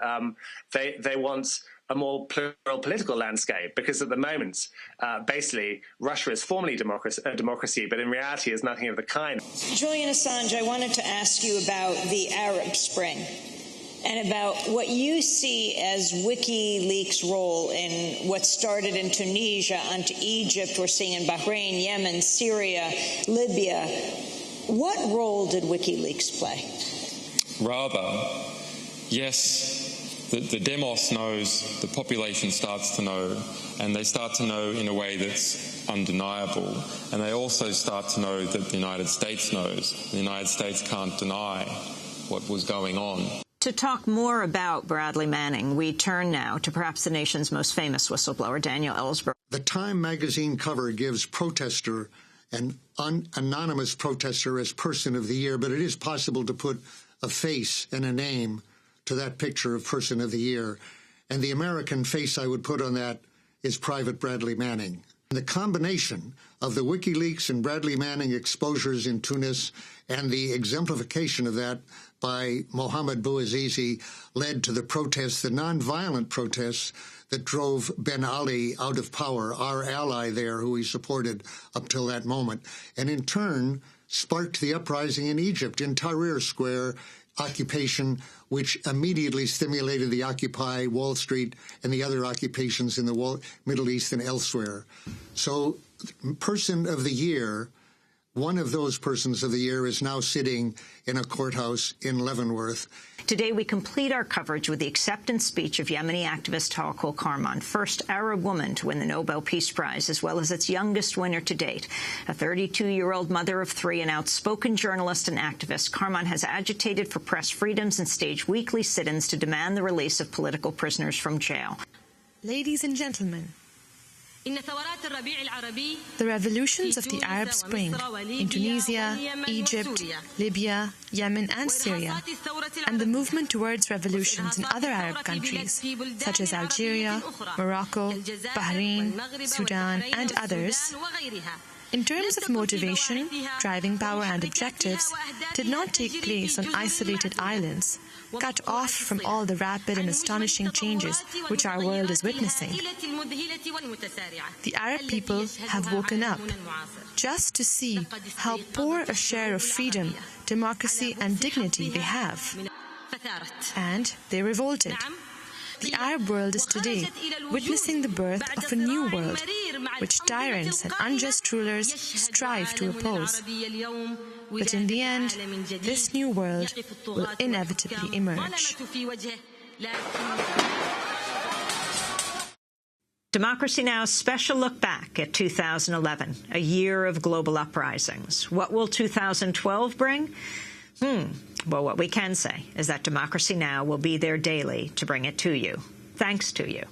They want a more plural political landscape, because at the moment, basically, Russia is formally a democracy, but in reality is nothing of the kind. Julian Assange, I wanted to ask you about the Arab Spring and about what you see as WikiLeaks' role in what started in Tunisia onto Egypt, we're seeing in Bahrain, Yemen, Syria, Libya. What role did WikiLeaks play? Rather, yes, the demos knows, the population starts to know, and they start to know in a way that's undeniable. And they also start to know that the United States knows. The United States can't deny what was going on. To talk more about Bradley Manning, we turn now to perhaps the nation's most famous whistleblower, Daniel Ellsberg. The Time magazine cover gives protester an anonymous protester as Person of the Year, but it is possible to put a face and a name to that picture of Person of the Year. And the American face I would put on that is Private Bradley Manning. The combination of the WikiLeaks and Bradley Manning exposures in Tunis and the exemplification of that by Mohammed Bouazizi led to the protests, the nonviolent protests that drove Ben Ali out of power, our ally there who he supported up till that moment, and in turn sparked the uprising in Egypt, in Tahrir Square, occupation which immediately stimulated the Occupy Wall Street and the other occupations in the Middle East and elsewhere. So Person of the Year, one of those Persons of the Year, is now sitting in a courthouse in Leavenworth. Today, we complete our coverage with the acceptance speech of Yemeni activist Tawakkol Karman, first Arab woman to win the Nobel Peace Prize, as well as its youngest winner to date. A 32-year-old mother of three and outspoken journalist and activist, Karman has agitated for press freedoms and staged weekly sit-ins to demand the release of political prisoners from jail. Ladies and gentlemen, the revolutions of the Arab Spring in Tunisia, Egypt, Libya, Yemen and Syria, and the movement towards revolutions in other Arab countries such as Algeria, Morocco, Bahrain, Sudan and others, in terms of motivation, driving power and objectives, did not take place on isolated islands, cut off from all the rapid and astonishing changes which our world is witnessing. The Arab people have woken up just to see how poor a share of freedom, democracy and dignity they have. And they revolted. The Arab world is today witnessing the birth of a new world, which tyrants and unjust rulers strive to oppose. But in the end, this new world will inevitably emerge. Democracy Now!'s special look back at 2011, a year of global uprisings. What will 2012 bring? Well, what we can say is that Democracy Now! Will be there daily to bring it to you. Thanks to you.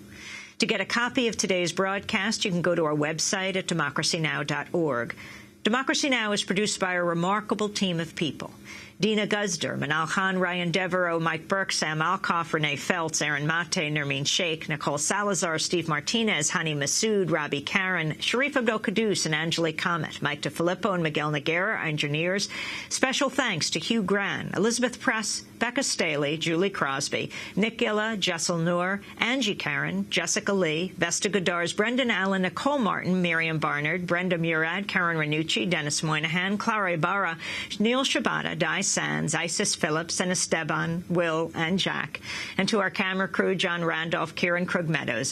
To get a copy of today's broadcast, you can go to our website at democracynow.org. Democracy Now! Is produced by a remarkable team of people. Dina Guzder, Manal Khan, Ryan Devereaux, Mike Burke, Sam Alcoff, Renee Feltz, Aaron Mate, Nermeen Sheikh, Nicole Salazar, Steve Martinez, Hani Massoud, Rabi Karen, Sharif Abdel-Qaddus, and Angelique Comet, Mike DeFilippo and Miguel Noguera, our engineers. Special thanks to Hugh Gran, Elizabeth Press, Becca Staley, Julie Crosby, Nick Gilla, Jessel Noor, Angie Karen, Jessica Lee, Vesta Godars, Brendan Allen, Nicole Martin, Miriam Barnard, Brenda Murad, Karen Ranucci, Dennis Moynihan, Clara Ibarra, Neil Shabata, Di Sands, Isis Phillips, and Esteban, Will, and Jack. And to our camera crew, John Randolph, Kieran Krug Meadows,